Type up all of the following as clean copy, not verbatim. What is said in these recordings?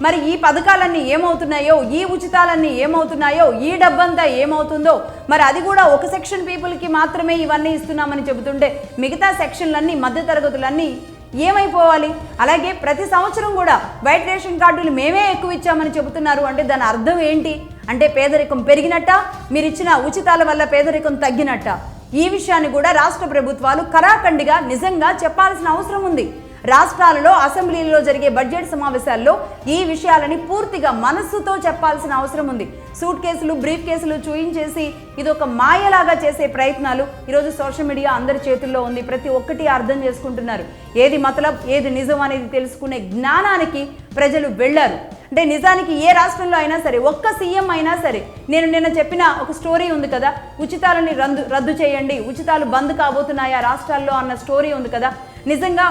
మరి ఈ పథకాలన్నీ ఏమవుతున్నాయో, ఈ ఉచితాలన్నీ ఏమవుతున్నాయో, ఈ డబ్బంతా ఏమవుతుందో, మరి అది కూడా ఒక సెక్షన్ పీపుల్కి మాత్రమే ఇవన్నీ ఇస్తున్నామని చెబుతుంటే మిగతా సెక్షన్లన్నీ మధ్యతరగతులన్నీ ఏమైపోవాలి? అలాగే ప్రతి సంవత్సరం కూడా వైట్ రేషన్ కార్డులు మేమే ఎక్కువ ఇచ్చామని చెబుతున్నారు అంటే దాని అర్థం ఏంటి? అంటే పేదరికం పెరిగినట్ట, మీరు ఇచ్చిన ఉచితాల వల్ల పేదరికం తగ్గినట్ట? ఈ విషయాన్ని కూడా రాష్ట్ర ప్రభుత్వాలు కరాఖండిగా నిజంగా చెప్పాల్సిన అవసరం ఉంది. రాష్ట్రాలలో అసెంబ్లీలో జరిగే బడ్జెట్ సమావేశాల్లో ఈ విషయాలని పూర్తిగా మనస్సుతో చెప్పాల్సిన అవసరం ఉంది. సూట్ కేసులు, బ్రీఫ్ కేసులు చూయించేసి ఇది ఒక మాయలాగా చేసే ప్రయత్నాలు ఈరోజు సోషల్ మీడియా అందరి చేతుల్లో ఉంది. ప్రతి ఒక్కటి అర్థం చేసుకుంటున్నారు. ఏది మతలబ్, ఏది నిజం అనేది తెలుసుకునే జ్ఞానానికి ప్రజలు వెళ్ళారు. అంటే నిజానికి ఏ రాష్ట్రంలో అయినా సరే, ఒక్క సీఎం అయినా సరే, నేను నిన్న చెప్పిన ఒక స్టోరీ ఉంది కదా, ఉచితాలని రద్దు చేయండి, ఉచితాలు బంద్ కాబోతున్నాయా రాష్ట్రాల్లో అన్న స్టోరీ ఉంది కదా. నిజంగా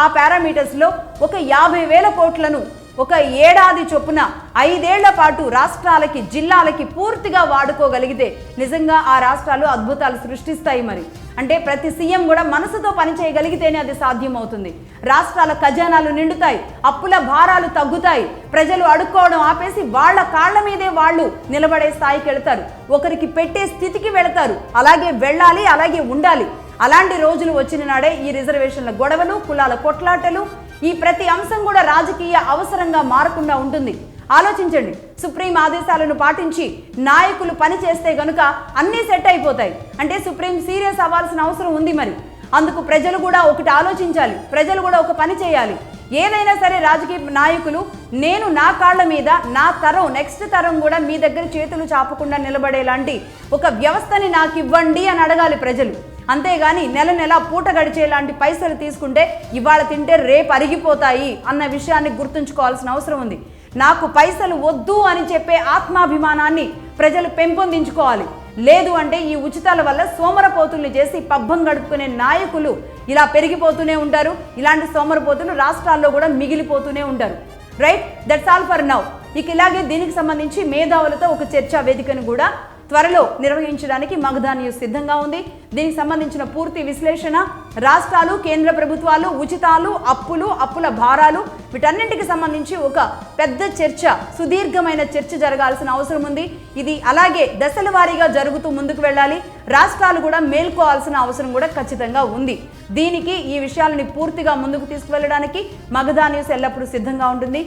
ఆ పారామీటర్స్లో ఒక 50,000 కోట్లను ఒక ఏడాది చొప్పున 5 ఏళ్ల పాటు రాష్ట్రాలకి, జిల్లాలకి పూర్తిగా వాడుకోగలిగితే నిజంగా ఆ రాష్ట్రాలు అద్భుతాలు సృష్టిస్తాయి. మరి అంటే ప్రతి సీఎం కూడా మనసుతో పని చేయగలిగితేనే అది సాధ్యమవుతుంది. రాష్ట్రాల ఖజానాలు నిండుతాయి, అప్పుల భారాలు తగ్గుతాయి, ప్రజలు అడుక్కోవడం ఆపేసి వాళ్ళ కాళ్ల మీదే వాళ్ళు నిలబడే స్థాయికి వెళతారు, ఒకరికి పెట్టే స్థితికి వెళతారు. అలాగే వెళ్ళాలి, అలాగే ఉండాలి. అలాంటి రోజులు వచ్చిన నాడే ఈ రిజర్వేషన్ల గొడవలు, కులాల కొట్లాటలు, ఈ ప్రతి అంశం కూడా రాజకీయ అవసరంగా మారకుండా ఉంటుంది. ఆలోచించండి. సుప్రీం ఆదేశాలను పాటించి నాయకులు పని చేస్తే గనుక అన్నీ సెట్ అయిపోతాయి. అంటే సుప్రీం సీరియస్ అవ్వాల్సిన అవసరం ఉంది. మరి అందుకు ప్రజలు కూడా ఒకటి ఆలోచించాలి, ప్రజలు కూడా ఒక పని చేయాలి. ఏదైనా సరే రాజకీయ నాయకులు నేను నా కాళ్ళ మీద నా తరం, నెక్స్ట్ తరం కూడా మీ దగ్గర చేతులు చాపకుండా నిలబడేలాంటి ఒక వ్యవస్థని నాకు ఇవ్వండి అని అడగాలి ప్రజలు. అంతేగాని నెల నెల పూట గడిచేలాంటి పైసలు తీసుకుంటే ఇవాళ తింటే రేపు అరిగిపోతాయి అన్న విషయాన్ని గుర్తుంచుకోవాల్సిన అవసరం ఉంది. నాకు పైసలు వద్దు అని చెప్పే ఆత్మాభిమానాన్ని ప్రజలు పెంపొందించుకోవాలి. లేదు అంటే ఈ ఉచితాల వల్ల సోమరపోతుల్ని చేసి పబ్బం గడుపుకునే నాయకులు ఇలా పెరిగిపోతూనే ఉంటారు. ఇలాంటి సోమరపోతులు రాష్ట్రాల్లో కూడా మిగిలిపోతూనే ఉంటారు. Right, that's all for now. ఇక ఇలాగే దీనికి సంబంధించి మేధావులతో ఒక చర్చా వేదికను కూడా త్వరలో నిర్వహించడానికి మగధా న్యూస్ సిద్ధంగా ఉంది. దీనికి సంబంధించిన పూర్తి విశ్లేషణ, రాష్ట్రాలు, కేంద్ర ప్రభుత్వాలు, ఉచితాలు, అప్పులు, అప్పుల భారాలు, వీటన్నింటికి సంబంధించి ఒక పెద్ద చర్చ, సుదీర్ఘమైన చర్చ జరగాల్సిన అవసరం ఉంది. ఇది అలాగే దశల వారీగా జరుగుతూ ముందుకు వెళ్ళాలి. రాష్ట్రాలు కూడా మేల్కోవాల్సిన అవసరం కూడా ఖచ్చితంగా ఉంది. దీనికి ఈ విషయాలని పూర్తిగా ముందుకు తీసుకువెళ్ళడానికి మగధా న్యూస్ ఎల్లప్పుడూ సిద్ధంగా ఉంటుంది.